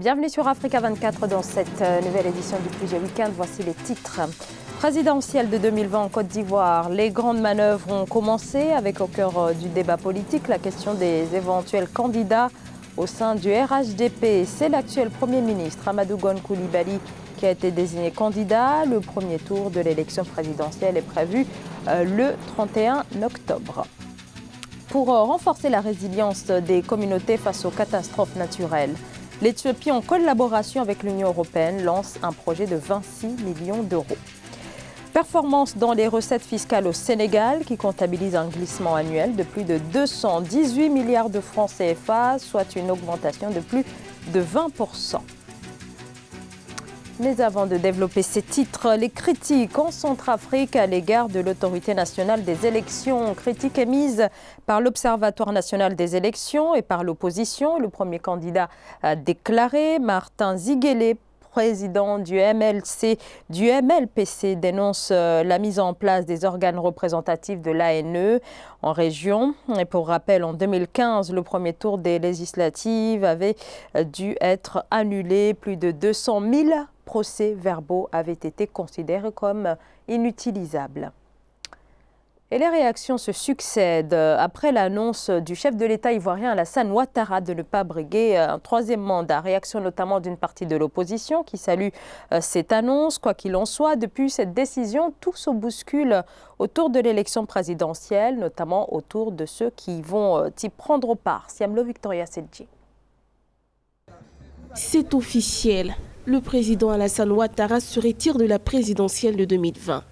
Bienvenue sur Africa 24 dans cette nouvelle édition du Plus Week-end. Voici les titres. Présidentielle de 2020 en Côte d'Ivoire. Les grandes manœuvres ont commencé avec au cœur du débat politique la question des éventuels candidats au sein du RHDP. C'est l'actuel Premier ministre Amadou Gon Coulibaly qui a été désigné candidat. Le premier tour de l'élection présidentielle est prévu le 31 octobre. Pour renforcer la résilience des communautés face aux catastrophes naturelles, l'Éthiopie, en collaboration avec l'Union européenne, lance un projet de 26 millions d'euros. Performance dans les recettes fiscales au Sénégal, qui comptabilise un glissement annuel de plus de 218 milliards de francs CFA, soit une augmentation de plus de 20%. Mais avant de développer ces titres, les critiques en Centrafrique à l'égard de l'autorité nationale des élections. Critiques émises par l'Observatoire national des élections et par l'opposition. Le premier candidat a déclaré, Martin Ziguélé, président du MLPC, dénonce la mise en place des organes représentatifs de l'ANE en région. Et pour rappel, en 2015, le premier tour des législatives avait dû être annulé. Plus de 200 000 procès-verbaux avaient été considérés comme inutilisables. Et les réactions se succèdent après l'annonce du chef de l'État ivoirien Alassane Ouattara de ne pas briguer un troisième mandat. Réaction notamment d'une partie de l'opposition qui salue cette annonce. Quoi qu'il en soit, depuis cette décision, tout se bouscule autour de l'élection présidentielle, notamment autour de ceux qui vont y prendre part. Siamlo Victoria Sedji. C'est officiel. Le président Alassane Ouattara se retire de la présidentielle de 2020.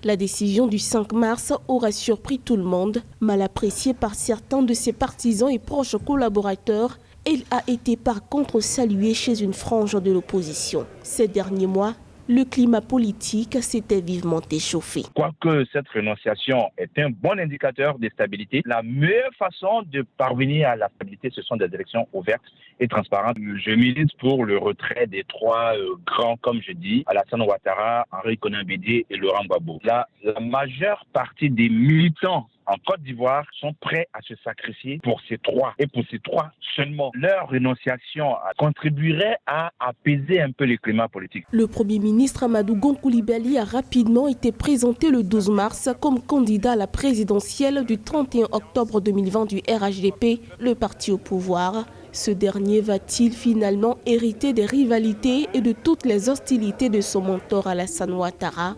La décision du 5 mars aura surpris tout le monde, mal appréciée par certains de ses partisans et proches collaborateurs. Elle a été par contre saluée chez une frange de l'opposition. Ces derniers mois, le climat politique s'était vivement échauffé. Quoique cette renonciation est un bon indicateur de stabilité, la meilleure façon de parvenir à la stabilité, ce sont des élections ouvertes et transparentes. Je milite pour le retrait des trois grands, comme je dis, Alassane Ouattara, Henri Konan Bédié et Laurent Gbagbo. La majeure partie des militants en Côte d'Ivoire sont prêts à se sacrifier pour ces trois. Et pour ces trois seulement, leur renonciation contribuerait à apaiser un peu le climat politique. Le Premier ministre Amadou Gon Coulibaly a rapidement été présenté le 12 mars comme candidat à la présidentielle du 31 octobre 2020 du RHDP, le parti au pouvoir. Ce dernier va-t-il finalement hériter des rivalités et de toutes les hostilités de son mentor Alassane Ouattara?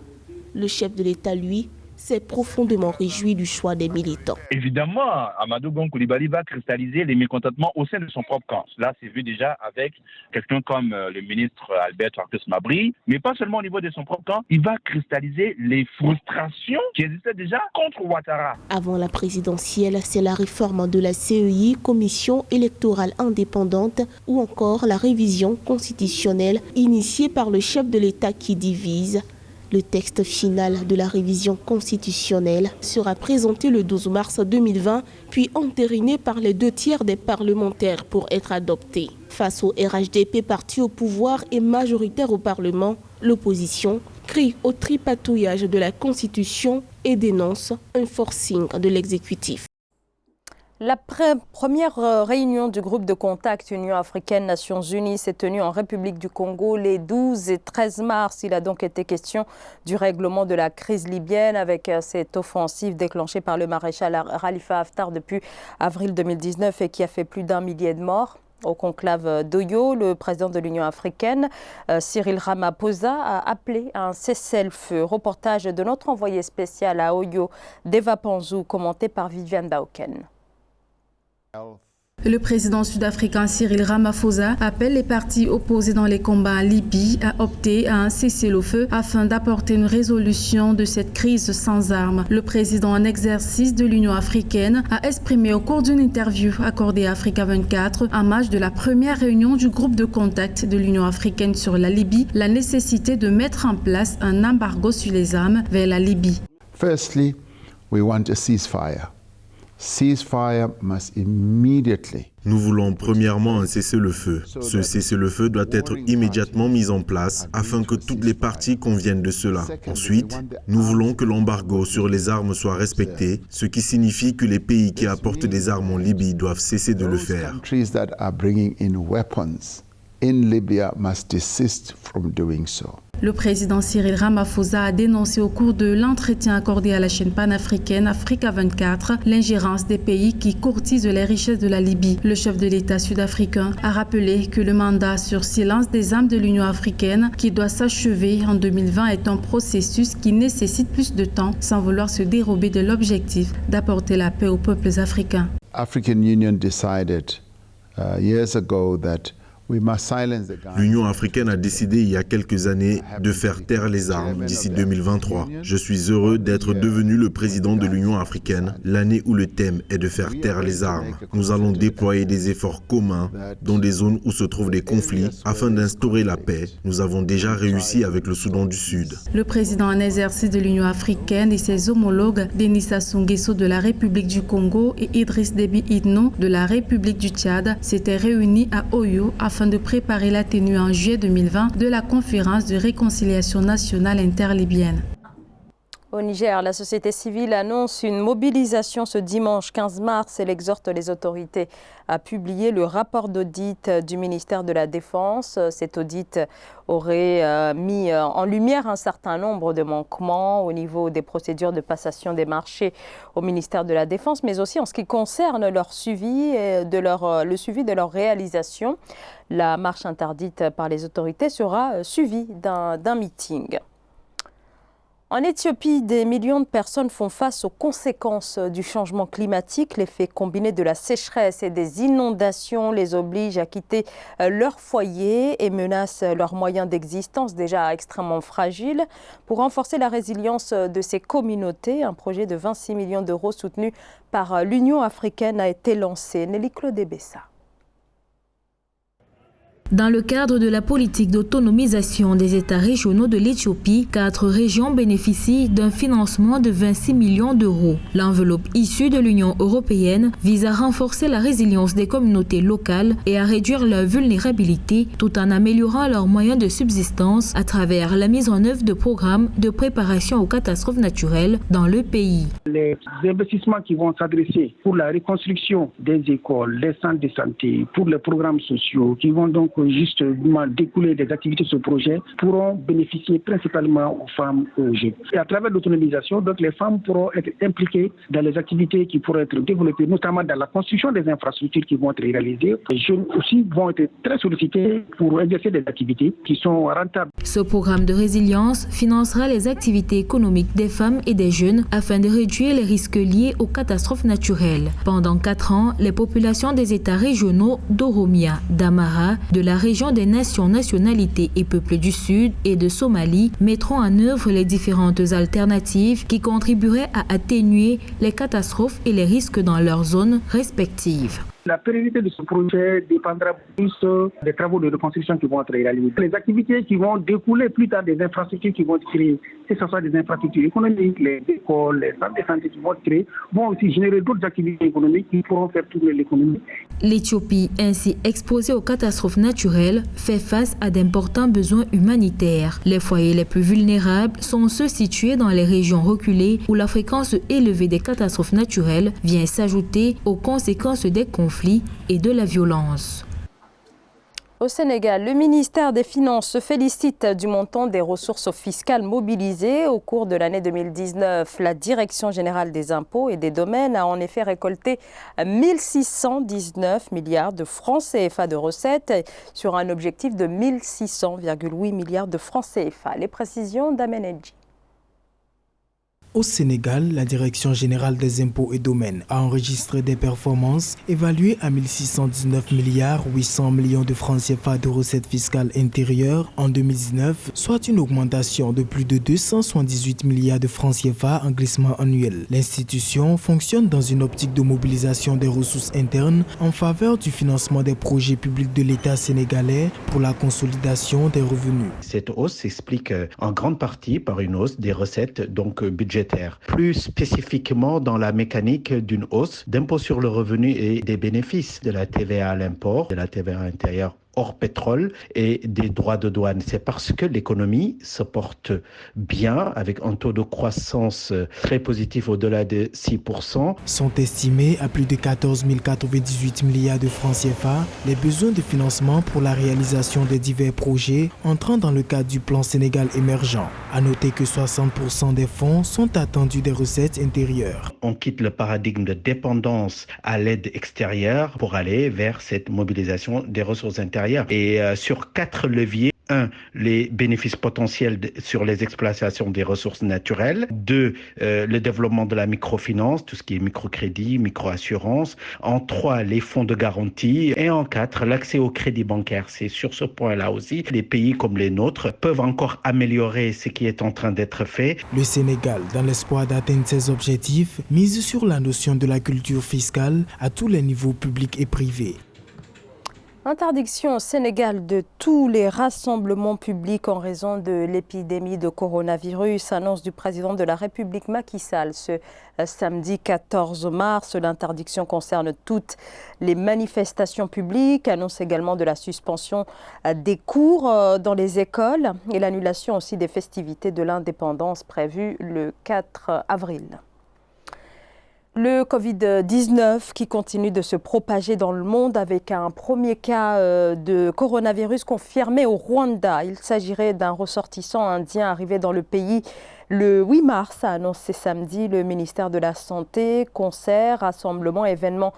Le chef de l'État, lui, s'est profondément réjoui du choix des militants. Évidemment, Amadou Gon Coulibaly va cristalliser les mécontentements au sein de son propre camp. Là, c'est vu déjà avec quelqu'un comme le ministre Albert Artus Mabry, mais pas seulement au niveau de son propre camp, il va cristalliser les frustrations qui existaient déjà contre Ouattara. Avant la présidentielle, c'est la réforme de la CEI, Commission électorale indépendante, ou encore la révision constitutionnelle initiée par le chef de l'État qui divise. Le texte final de la révision constitutionnelle sera présenté le 12 mars 2020, puis entériné par les 2/3 des parlementaires pour être adopté. Face au RHDP, parti au pouvoir et majoritaire au Parlement, l'opposition crie au tripatouillage de la Constitution et dénonce un forcing de l'exécutif. La première réunion du groupe de contact Union africaine-Nations unies s'est tenue en République du Congo les 12 et 13 mars. Il a donc été question du règlement de la crise libyenne avec cette offensive déclenchée par le maréchal Khalifa Haftar depuis avril 2019 et qui a fait plus d'1 millier de morts. Au conclave d'Oyo, le président de l'Union africaine, Cyril Ramaphosa, a appelé à un cessez-le-feu. Reportage de notre envoyé spécial à Oyo, Deva Panzou, commenté par Viviane Baoken. Le président sud-africain Cyril Ramaphosa appelle les partis opposés dans les combats en Libye à opter à un cessez-le-feu afin d'apporter une résolution de cette crise sans armes. Le président en exercice de l'Union africaine a exprimé au cours d'une interview accordée à Africa 24, en marge de la première réunion du groupe de contact de l'Union africaine sur la Libye, la nécessité de mettre en place un embargo sur les armes vers la Libye. Firstly, we want a ceasefire. Ceasefire must immediately. Nous voulons premièrement un cessez-le-feu. Ce cessez-le-feu doit être immédiatement mis en place afin que toutes les parties conviennent de cela. Ensuite, nous voulons que l'embargo sur les armes soit respecté, ce qui signifie que les pays qui apportent des armes en Libye doivent cesser de le faire. in Libya must desist from doing so. Le président Cyril Ramaphosa a dénoncé au cours de l'entretien accordé à la chaîne panafricaine Africa 24 l'ingérence des pays qui courtisent les richesses de la Libye. Le chef de l'État sud-africain a rappelé que le mandat sur silence des armes de l'Union africaine, qui doit s'achever en 2020, est un processus qui nécessite plus de temps sans vouloir se dérober de l'objectif d'apporter la paix aux peuples africains. African Union decided years ago that l'Union africaine a décidé il y a quelques années de faire taire les armes d'ici 2023. Je suis heureux d'être devenu le président de l'Union africaine l'année où le thème est de faire taire les armes. Nous allons déployer des efforts communs dans des zones où se trouvent des conflits afin d'instaurer la paix. Nous avons déjà réussi avec le Soudan du Sud. Le président en exercice de l'Union africaine et ses homologues Denis Sassou Nguesso de la République du Congo et Idriss Déby Itno de la République du Tchad s'étaient réunis à Oyo afin de préparer la tenue en juillet 2020 de la conférence de réconciliation nationale interlibyenne. Au Niger, la société civile annonce une mobilisation ce dimanche 15 mars. Elle exhorte les autorités à publier le rapport d'audit du ministère de la Défense. Cet audit aurait mis en lumière un certain nombre de manquements au niveau des procédures de passation des marchés au ministère de la Défense, mais aussi en ce qui concerne leur suivi et le suivi de leur réalisation. La marche interdite par les autorités sera suivie d'un meeting. En Éthiopie, des millions de personnes font face aux conséquences du changement climatique. L'effet combiné de la sécheresse et des inondations les oblige à quitter leur foyer et menace leurs moyens d'existence déjà extrêmement fragiles. Pour renforcer la résilience de ces communautés, un projet de 26 millions d'euros soutenu par l'Union africaine a été lancé. Nelly Claude Bessa. Dans le cadre de la politique d'autonomisation des États régionaux de l'Éthiopie, 4 régions bénéficient d'un financement de 26 millions d'euros. L'enveloppe issue de l'Union européenne vise à renforcer la résilience des communautés locales et à réduire leur vulnérabilité tout en améliorant leurs moyens de subsistance à travers la mise en œuvre de programmes de préparation aux catastrophes naturelles dans le pays. Les investissements qui vont s'adresser pour la reconstruction des écoles, des centres de santé, pour les programmes sociaux qui vont donc justement découler des activités de ce projet pourront bénéficier principalement aux femmes et aux jeunes. Et à travers l'autonomisation, donc les femmes pourront être impliquées dans les activités qui pourront être développées, notamment dans la construction des infrastructures qui vont être réalisées. Les jeunes aussi vont être très sollicités pour exercer des activités qui sont rentables. Ce programme de résilience financera les activités économiques des femmes et des jeunes afin de réduire les risques liés aux catastrophes naturelles. Pendant 4 ans, les populations des États régionaux d'Oromia, d'Amara, de la région des nations, nationalités et peuples du Sud et de Somalie mettront en œuvre les différentes alternatives qui contribueraient à atténuer les catastrophes et les risques dans leurs zones respectives. La pérennité de ce projet dépendra plus des travaux de reconstruction qui vont être réalisés. Les activités qui vont découler plus tard des infrastructures qui vont être créées, que ce soit des infrastructures économiques, les écoles, les centres de santé qui vont être créés, vont aussi générer d'autres activités économiques qui pourront faire tourner l'économie. L'Éthiopie, ainsi exposée aux catastrophes naturelles, fait face à d'importants besoins humanitaires. Les foyers les plus vulnérables sont ceux situés dans les régions reculées où la fréquence élevée des catastrophes naturelles vient s'ajouter aux conséquences des conflits et de la violence. Au Sénégal, le ministère des Finances se félicite du montant des ressources fiscales mobilisées au cours de l'année 2019. La Direction générale des impôts et des domaines a en effet récolté 1619 milliards de francs CFA de recettes sur un objectif de 1600,8 milliards de francs CFA. Les précisions d'Amen Edji. Au Sénégal, la Direction générale des impôts et domaines a enregistré des performances évaluées à 1619 milliards 800 millions de francs CFA de recettes fiscales intérieures en 2019, soit une augmentation de plus de 278 milliards de francs CFA en glissement annuel. L'institution fonctionne dans une optique de mobilisation des ressources internes en faveur du financement des projets publics de l'État sénégalais pour la consolidation des revenus. Cette hausse s'explique en grande partie par une hausse des recettes budgétaires. Plus spécifiquement dans la mécanique d'une hausse d'impôt sur le revenu et des bénéfices de la TVA à l'import, de la TVA intérieure hors pétrole et des droits de douane. C'est parce que l'économie se porte bien avec un taux de croissance très positif au-delà de 6%. Sont estimés à plus de 14 098 milliards de francs CFA les besoins de financement pour la réalisation des divers projets entrant dans le cadre du plan Sénégal émergent. À noter que 60% des fonds sont attendus des recettes intérieures. On quitte le paradigme de dépendance à l'aide extérieure pour aller vers cette mobilisation des ressources intérieures. Et sur 4 leviers, 1, les bénéfices potentiels sur les exploitations des ressources naturelles. 2, le développement de la microfinance, tout ce qui est microcrédit, microassurance. En 3, les fonds de garantie. Et en 4, l'accès au crédit bancaire. C'est sur ce point-là aussi, les pays comme les nôtres peuvent encore améliorer ce qui est en train d'être fait. Le Sénégal, dans l'espoir d'atteindre ses objectifs, mise sur la notion de la culture fiscale à tous les niveaux publics et privés. Interdiction au Sénégal de tous les rassemblements publics en raison de l'épidémie de coronavirus. Annonce du président de la République Macky Sall ce samedi 14 mars. L'interdiction concerne toutes les manifestations publiques. Annonce également de la suspension des cours dans les écoles et l'annulation aussi des festivités de l'indépendance prévues le 4 avril. Le Covid-19 qui continue de se propager dans le monde avec un premier cas de coronavirus confirmé au Rwanda. Il s'agirait d'un ressortissant indien arrivé dans le pays le 8 mars, a annoncé samedi le ministère de la Santé. Concerts, rassemblements, événements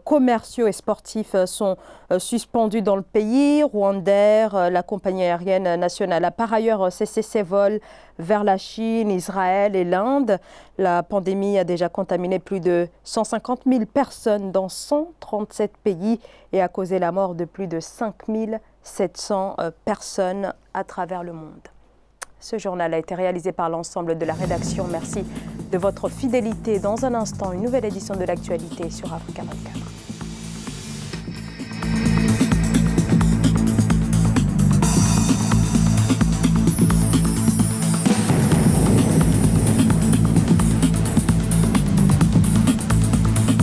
commerciaux et sportifs sont suspendus dans le pays. Rwandair, la compagnie aérienne nationale, a par ailleurs cessé ses vols vers la Chine, Israël et l'Inde. La pandémie a déjà contaminé plus de 150 000 personnes dans 137 pays et a causé la mort de plus de 5 700 personnes à travers le monde. Ce journal a été réalisé par l'ensemble de la rédaction. Merci de votre fidélité. Dans un instant, une nouvelle édition de l'actualité sur Africa 24.